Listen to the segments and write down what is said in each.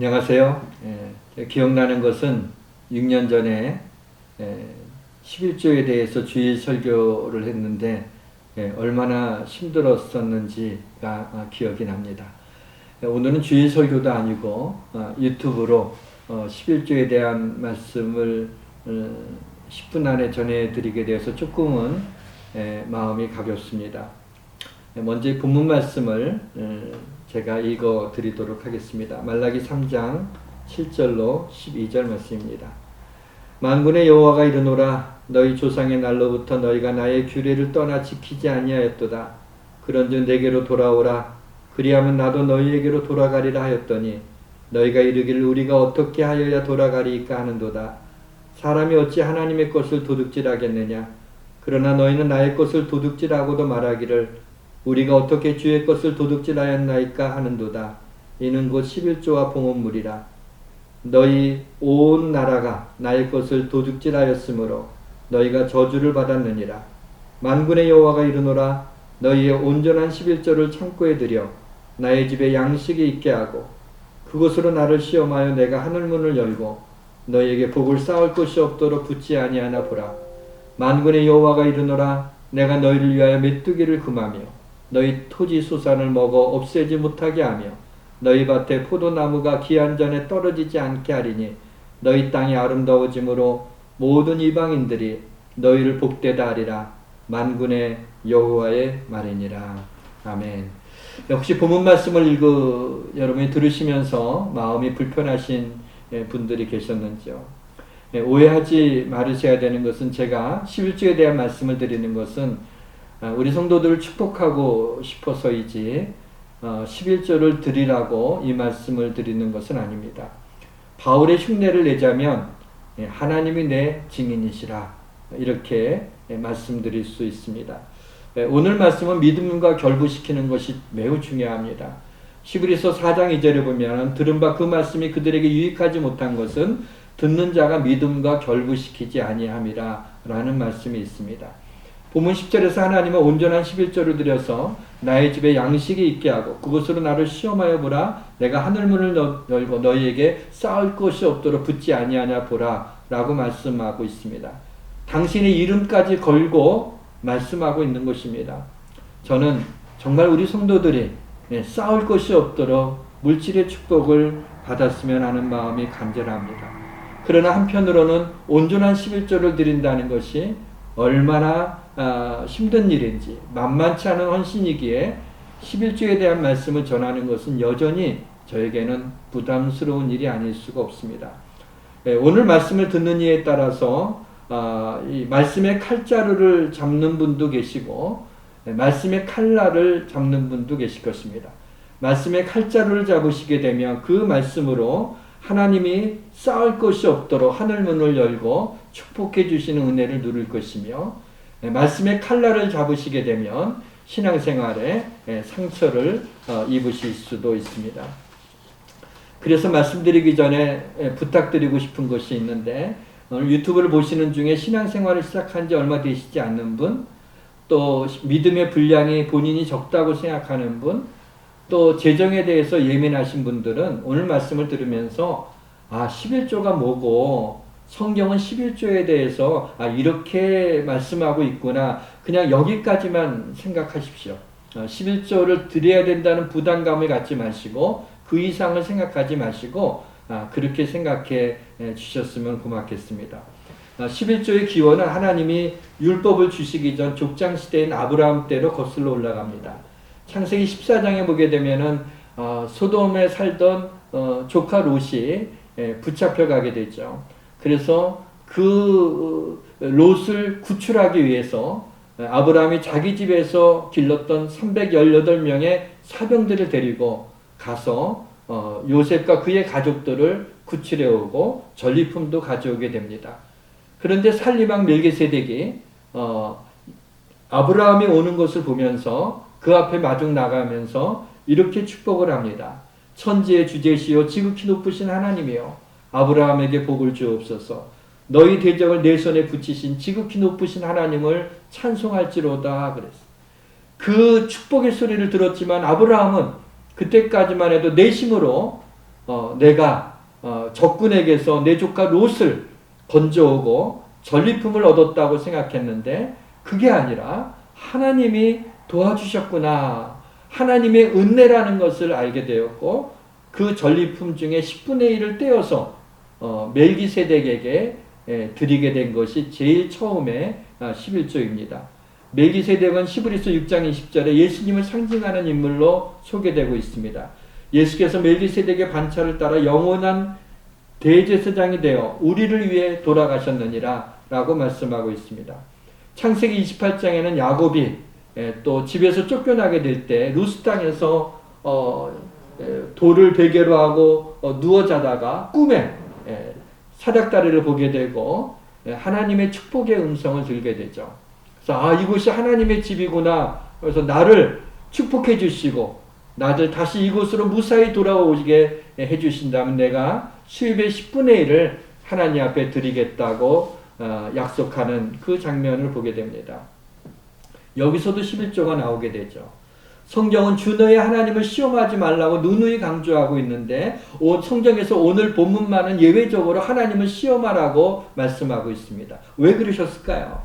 안녕하세요. 기억나는 것은 6년 전에 11조에 대해서 주일 설교를 했는데 얼마나 힘들었었는지가 기억이 납니다. 오늘은 주일 설교도 아니고 유튜브로 11조에 대한 말씀을 10분 안에 전해드리게 되어서 조금은 마음이 가볍습니다. 먼저 본문 말씀을 제가 읽어 드리도록 하겠습니다. 말라기 3장 7절로 12절 말씀입니다. 만군의 여호와가 이르노라 너희 조상의 날로부터 너희가 나의 규례를 떠나 지키지 아니하였도다. 그런즉 내게로 돌아오라. 그리하면 나도 너희에게로 돌아가리라 하였더니 너희가 이르기를 우리가 어떻게 하여야 돌아가리이까 하는도다. 사람이 어찌 하나님의 것을 도둑질하겠느냐. 그러나 너희는 나의 것을 도둑질하고도 말하기를 우리가 어떻게 주의 것을 도둑질하였나이까 하는도다. 이는 곧 11조와 봉헌물이라. 너희 온 나라가 나의 것을 도둑질하였으므로 너희가 저주를 받았느니라. 만군의 여호와가 이르노라 너희의 온전한 11조를 창고에 들여 나의 집에 양식이 있게 하고 그것으로 나를 시험하여 내가 하늘문을 열고 너희에게 복을 쌓을 것이 없도록 붙지 아니하나 보라. 만군의 여호와가 이르노라 내가 너희를 위하여 메뚜기를 금하며 너희 토지 소산을 먹어 없애지 못하게 하며 너희 밭에 포도나무가 기한 전에 떨어지지 않게 하리니 너희 땅이 아름다워짐으로 모든 이방인들이 너희를 복되다 하리라. 만군의 여호와의 말이니라. 아멘. 역시 본문 말씀을 여러분이 들으시면서 마음이 불편하신 분들이 계셨는지요. 오해하지 말으셔야 되는 것은 제가 11조에 대한 말씀을 드리는 것은 우리 성도들을 축복하고 싶어서이지 11조를 드리라고 이 말씀을 드리는 것은 아닙니다. 바울의 흉내를 내자면 하나님이 내 증인이시라 이렇게 말씀드릴 수 있습니다. 오늘 말씀은 믿음과 결부시키는 것이 매우 중요합니다. 히브리서 4장 2절에 보면 들은 바 그 말씀이 그들에게 유익하지 못한 것은 듣는 자가 믿음과 결부시키지 아니함이라 라는 말씀이 있습니다. 본문 10절에서 하나님은 온전한 11조를 들여서 나의 집에 양식이 있게 하고 그것으로 나를 시험하여 보라. 내가 하늘문을 열고 너희에게 쌓을 것이 없도록 붙지 아니하냐 보라 라고 말씀하고 있습니다. 당신의 이름까지 걸고 말씀하고 있는 것입니다. 저는 정말 우리 성도들이 쌓을 것이 없도록 물질의 축복을 받았으면 하는 마음이 간절합니다. 그러나 한편으로는 온전한 11조를 드린다는 것이 얼마나 힘든 일인지 만만치 않은 헌신이기에 11조에 대한 말씀을 전하는 것은 여전히 저에게는 부담스러운 일이 아닐 수가 없습니다. 오늘 말씀을 듣는 이에 따라서 이 말씀의 칼자루를 잡는 분도 계시고 말씀의 칼날을 잡는 분도 계실 것입니다. 말씀의 칼자루를 잡으시게 되면 그 말씀으로 하나님이 쌓을 것이 없도록 하늘문을 열고 축복해 주시는 은혜를 누릴 것이며 말씀의 칼날을 잡으시게 되면 신앙생활에 상처를 입으실 수도 있습니다. 그래서 말씀드리기 전에 부탁드리고 싶은 것이 있는데 오늘 유튜브를 보시는 중에 신앙생활을 시작한 지 얼마 되시지 않는 분, 또 믿음의 분량이 본인이 적다고 생각하는 분, 또 재정에 대해서 예민하신 분들은 오늘 말씀을 들으면서 11조가 뭐고 성경은 11조에 대해서 이렇게 말씀하고 있구나 그냥 여기까지만 생각하십시오. 11조를 드려야 된다는 부담감을 갖지 마시고 그 이상을 생각하지 마시고 그렇게 생각해 주셨으면 고맙겠습니다. 11조의 기원은 하나님이 율법을 주시기 전 족장시대인 아브라함 때로 거슬러 올라갑니다. 창세기 14장에 보게 되면은 소돔에 살던 조카 롯이 붙잡혀 가게 되죠. 그래서 그 롯을 구출하기 위해서 아브라함이 자기 집에서 길렀던 318명의 사병들을 데리고 가서 요셉과 그의 가족들을 구출해 오고 전리품도 가져오게 됩니다. 그런데 살림왕 멜기세덱이 아브라함이 오는 것을 보면서 그 앞에 마중 나가면서 이렇게 축복을 합니다. 천지의 주제시요 지극히 높으신 하나님이여 아브라함에게 복을 주옵소서. 너희 대적을 내 손에 붙이신 지극히 높으신 하나님을 찬송할지로다 그랬어요. 그 축복의 소리를 들었지만 아브라함은 그때까지만 해도 내심으로 내가 적군에게서 내 조카 롯을 건져오고 전리품을 얻었다고 생각했는데 그게 아니라 하나님이 도와주셨구나. 하나님의 은혜라는 것을 알게 되었고 그 전리품 중에 10분의 1을 떼어서 멜기세덱에게 드리게 된 것이 제일 처음에 11조입니다. 멜기세덱은 히브리서 6장 20절에 예수님을 상징하는 인물로 소개되고 있습니다. 예수께서 멜기세덱의 반차를 따라 영원한 대제사장이 되어 우리를 위해 돌아가셨느니라 라고 말씀하고 있습니다. 창세기 28장에는 야곱이 또 집에서 쫓겨나게 될 때 루스 땅에서 돌을 베개로 하고 누워 자다가 꿈에 사닥다리를 보게 되고 하나님의 축복의 음성을 들게 되죠. 그래서 이곳이 하나님의 집이구나. 그래서 나를 축복해 주시고 나를 다시 이곳으로 무사히 돌아오게 해 주신다면 내가 수입의 10분의 1을 하나님 앞에 드리겠다고 약속하는 그 장면을 보게 됩니다. 여기서도 11조가 나오게 되죠. 성경은 주 너의 하나님을 시험하지 말라고 누누이 강조하고 있는데 성경에서 오늘 본문만은 예외적으로 하나님을 시험하라고 말씀하고 있습니다. 왜 그러셨을까요?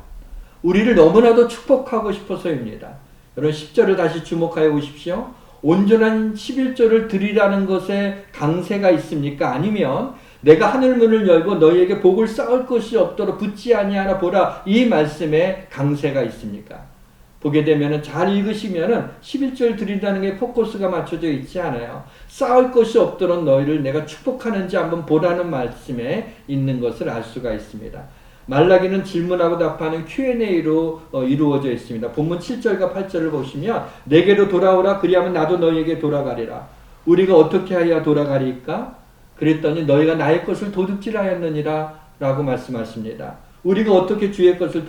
우리를 너무나도 축복하고 싶어서입니다. 여러분 10절을 다시 주목하여 보십시오. 온전한 11조를 드리라는 것에 강세가 있습니까? 아니면 내가 하늘문을 열고 너희에게 복을 쌓을 것이 없도록 붙지 아니하나 보라 이 말씀에 강세가 있습니까? 보게 되면 잘 읽으시면 11절 드린다는 게 포커스가 맞춰져 있지 않아요. 쌓을 것이 없도록 너희를 내가 축복하는지 한번 보라는 말씀에 있는 것을 알 수가 있습니다. 말라기는 질문하고 답하는 Q&A로 이루어져 있습니다. 본문 7절과 8절을 보시면 내게로 돌아오라 그리하면 나도 너희에게 돌아가리라. 우리가 어떻게 하여야 돌아가리까? 그랬더니 너희가 나의 것을 도둑질하였느니라 라고 말씀하십니다. 우리가 어떻게 주의 것을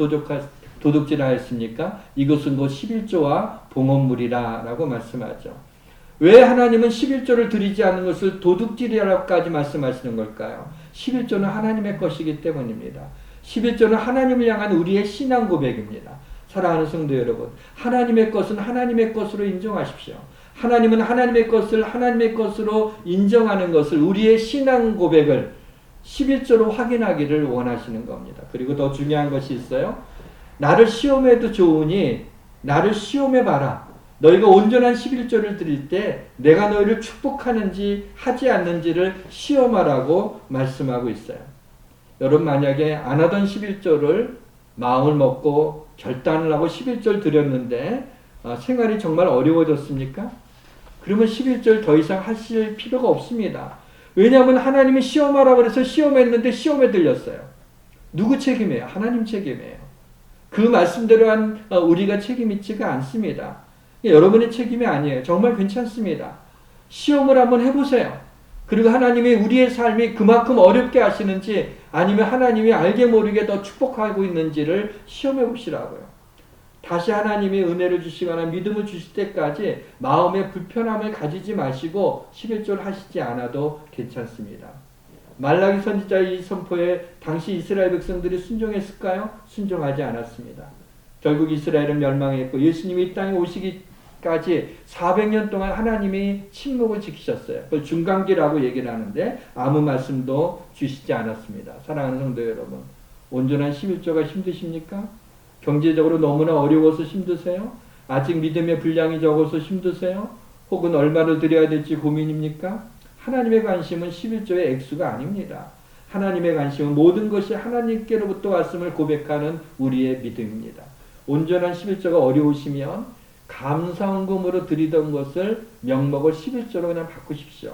도둑질하였습니까? 이것은 곧 11조와 봉헌물이라 라고 말씀하죠. 왜 하나님은 11조를 드리지 않는 것을 도둑질이라고까지 말씀하시는 걸까요? 11조는 하나님의 것이기 때문입니다. 11조는 하나님을 향한 우리의 신앙 고백입니다. 사랑하는 성도 여러분, 하나님의 것은 하나님의 것으로 인정하십시오. 하나님은 하나님의 것을 하나님의 것으로 인정하는 것을 우리의 신앙 고백을 11조로 확인하기를 원하시는 겁니다. 그리고 더 중요한 것이 있어요. 나를 시험해도 좋으니 나를 시험해봐라. 너희가 온전한 11조를 드릴 때 내가 너희를 축복하는지 하지 않는지를 시험하라고 말씀하고 있어요. 여러분 만약에 안 하던 11조를 마음을 먹고 결단을 하고 11조를 드렸는데 생활이 정말 어려워졌습니까? 그러면 11조를 더 이상 하실 필요가 없습니다. 왜냐하면 하나님이 시험하라고 해서 시험했는데 시험에 들렸어요. 누구 책임이에요? 하나님 책임이에요. 그 말씀대로 한 우리가 책임 있지가 않습니다. 여러분의 책임이 아니에요. 정말 괜찮습니다. 시험을 한번 해보세요. 그리고 하나님이 우리의 삶이 그만큼 어렵게 하시는지 아니면 하나님이 알게 모르게 더 축복하고 있는지를 시험해 보시라고요. 다시 하나님이 은혜를 주시거나 믿음을 주실 때까지 마음의 불편함을 가지지 마시고 11조를 하시지 않아도 괜찮습니다. 말라기 선지자의 이 선포에 당시 이스라엘 백성들이 순종했을까요? 순종하지 않았습니다. 결국 이스라엘은 멸망했고 예수님이 이 땅에 오시기까지 400년 동안 하나님이 침묵을 지키셨어요. 그걸 중간기라고 얘기를 하는데 아무 말씀도 주시지 않았습니다. 사랑하는 성도 여러분, 온전한 11조가 힘드십니까? 경제적으로 너무나 어려워서 힘드세요? 아직 믿음의 분량이 적어서 힘드세요? 혹은 얼마를 드려야 될지 고민입니까? 하나님의 관심은 11조의 액수가 아닙니다. 하나님의 관심은 모든 것이 하나님께로부터 왔음을 고백하는 우리의 믿음입니다. 온전한 11조가 어려우시면 감사헌금으로 드리던 것을 명목을 11조로 그냥 바꾸십시오.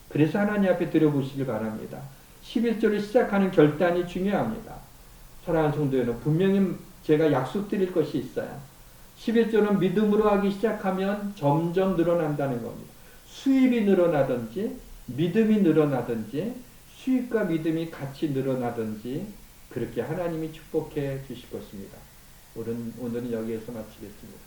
그래서 하나님 앞에 드려보시길 바랍니다. 11조를 시작하는 결단이 중요합니다. 사랑하는 성도 여러분, 분명히 제가 약속드릴 것이 있어요. 11조는 믿음으로 하기 시작하면 점점 늘어난다는 겁니다. 수입이 늘어나든지 믿음이 늘어나든지 수입과 믿음이 같이 늘어나든지 그렇게 하나님이 축복해 주실 것입니다. 오늘은 여기에서 마치겠습니다.